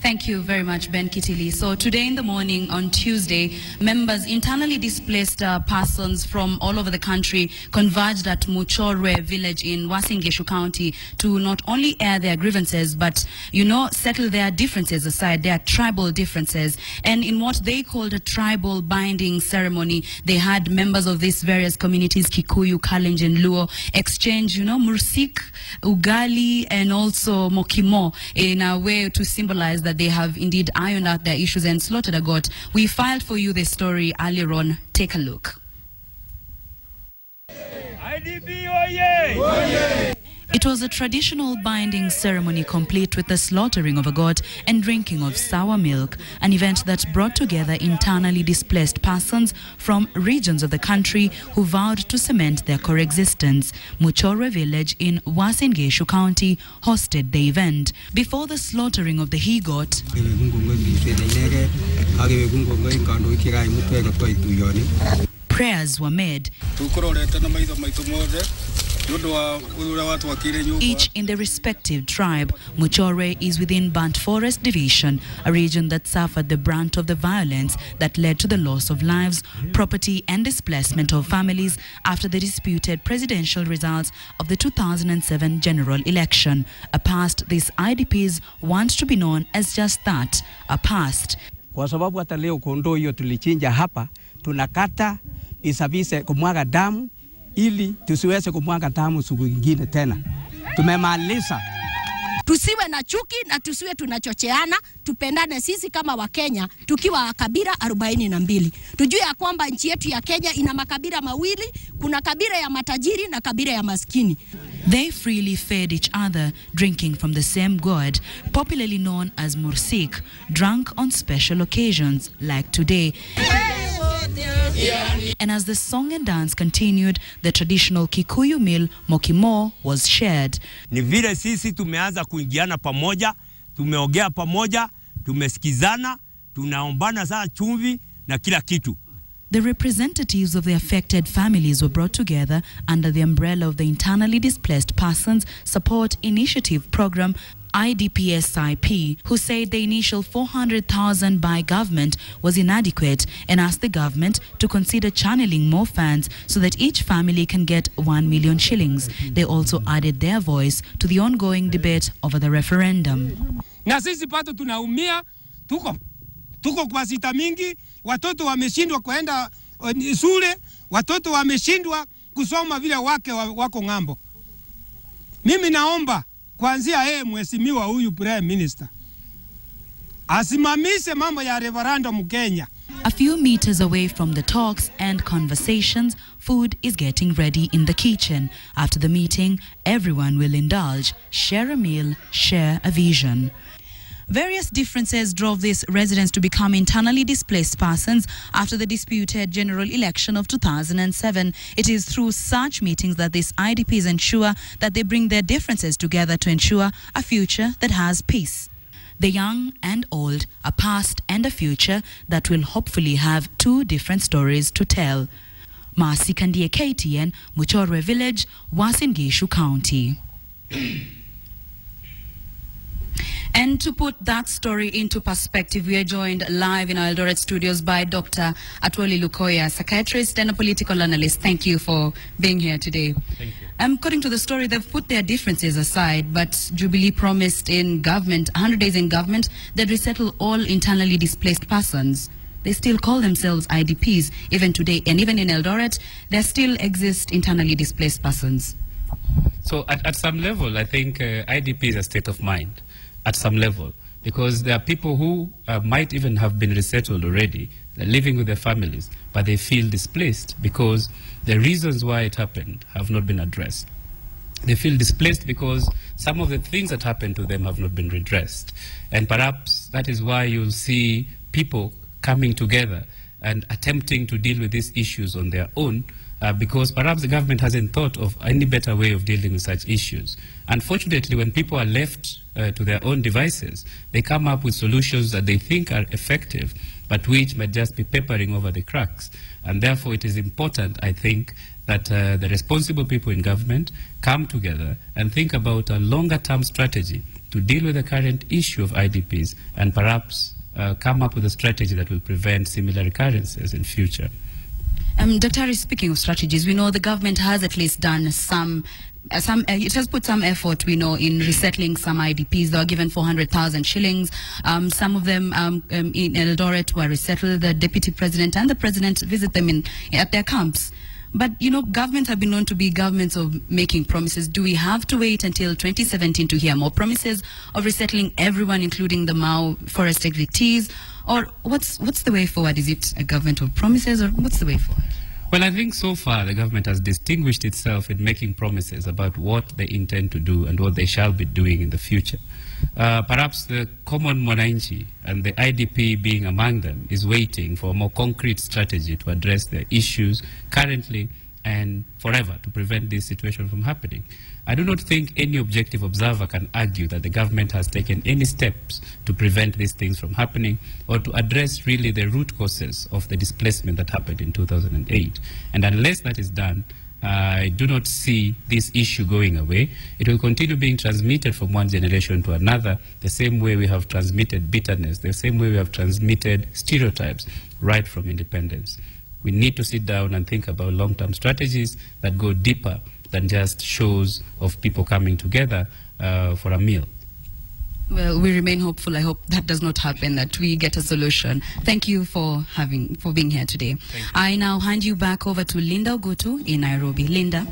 Thank you very much, Ben Kitili. So today in the morning on Tuesday, members, internally displaced persons from all over the country converged at Muchorwe village in Uasin Gishu County to not only air their grievances, but, settle their differences aside, their tribal differences. And in what they called a tribal binding ceremony, they had members of these various communities, Kikuyu, Kalenjin, Luo, exchange, mursik, ugali, and also mokimo in a way to symbolize that they have indeed ironed out their issues and slaughtered a goat. We filed for you this story earlier on. Take a look. IDP, oye! Oye! It was a traditional binding ceremony complete with the slaughtering of a goat and drinking of sour milk, an event that brought together internally displaced persons from regions of the country who vowed to cement their coexistence. Muchorwe village in Uasin Gishu County hosted the event. Before the slaughtering of the he-goat, prayers were made, each in their respective tribe. Muchorwe is within Burnt Forest Division, a region that suffered the brunt of the violence that led to the loss of lives, property and displacement of families after the disputed presidential results of the 2007 general election. A past these IDPs want to be known as just that, a past. Kwa sababu hata leo kondoo hiyo tulichinja hapa, tunakata isabise kumwaga damu ili tusiweze kumwaga damu siku nyingine tena. Tumemaliza. Tusiwe na chuki na tusiwe tunachocheana, tupendane sisi kama Wakenya tukiwa kabila 42. Tujue ya kwamba nchi yetu ya Kenya ina makabila mawili, kuna kabila ya matajiri na kabila ya maskini. They freely fed each other, drinking from the same gourd, popularly known as mursik, drunk on special occasions like today. And as the song and dance continued, the traditional Kikuyu meal, mokimo, was shared. Ni vile sisi tumeanza kuingiana pamoja, tumeongea pamoja, tumesikizana, tunaombana sana chumvi na kila kitu. The representatives of the affected families were brought together under the umbrella of the Internally Displaced Persons Support Initiative Program, IDPSIP, who said the initial 400,000 by government was inadequate and asked the government to consider channeling more funds so that each family can get 1 million shillings. They also added their voice to the ongoing debate over the referendum. Na sisi pato tunaumia, tuko kwa sita mingi, watoto wameshindwa kuenda shule, watoto wameshindwa kusoma vile wako ngambo. Mimi naomba kuanzia mheshimiwa huyu Prime Minister asimamishe mambo ya referendum Kenya. A few meters away from the talks and conversations, food is getting ready in the kitchen. After the meeting, everyone will indulge, share a meal, share a vision. Various differences drove these residents to become internally displaced persons after the disputed general election of 2007. It is through such meetings that these IDPs ensure that they bring their differences together to ensure a future that has peace. The young and old, a past and a future that will hopefully have two different stories to tell. Marcy Kandie, KTN, Muchorwe Village, Uasin Gishu County. And to put that story into perspective, we are joined live in our Eldoret studios by Dr. Atwoli Lukoya, psychiatrist and a political analyst. Thank you for being here today. Thank you. According to the story, they've put their differences aside, but Jubilee promised in government, 100 days in government, they'd resettle all internally displaced persons. They still call themselves IDPs even today, and even in Eldoret, there still exist internally displaced persons. So at some level, I think IDP is a state of mind. At some level, because there are people who might even have been resettled already, they're living with their families, but they feel displaced because the reasons why it happened have not been addressed. They feel displaced because some of the things that happened to them have not been redressed. And perhaps that is why you'll see people coming together and attempting to deal with these issues on their own, because perhaps the government hasn't thought of any better way of dealing with such issues. Unfortunately, when people are left to their own devices, they come up with solutions that they think are effective, but which might just be papering over the cracks. And therefore, it is important, I think, that the responsible people in government come together and think about a longer-term strategy to deal with the current issue of IDPs and perhaps come up with a strategy that will prevent similar recurrences in future. Dr. Speaking of strategies, we know the government has at least done it has put some effort, we know, in resettling some IDPs. They were given 400,000 shillings. Some of them in Eldoret were resettled. The deputy president and the president visit them at their camps. But, you know, governments have been known to be governments of making promises. Do we have to wait until 2017 to hear more promises of resettling everyone, including the Mau forest evictees? Or what's the way forward? Is it a government of promises, or what's the way forward? Well, I think so far the government has distinguished itself in making promises about what they intend to do and what they shall be doing in the future. Perhaps the common mwananchi, and the IDP being among them, is waiting for a more concrete strategy to address their issues currently and forever to prevent this situation from happening. I do not think any objective observer can argue that the government has taken any steps to prevent these things from happening or to address really the root causes of the displacement that happened in 2008. And unless that is done, I do not see this issue going away. It will continue being transmitted from one generation to another, the same way we have transmitted bitterness, the same way we have transmitted stereotypes right from independence. We need to sit down and think about long-term strategies that go deeper than just shows of people coming together for a meal. Well, we remain hopeful. I hope that does not happen, that we get a solution. Thank you for being here today. I now hand you back over to Linda Ogutu in Nairobi. Linda.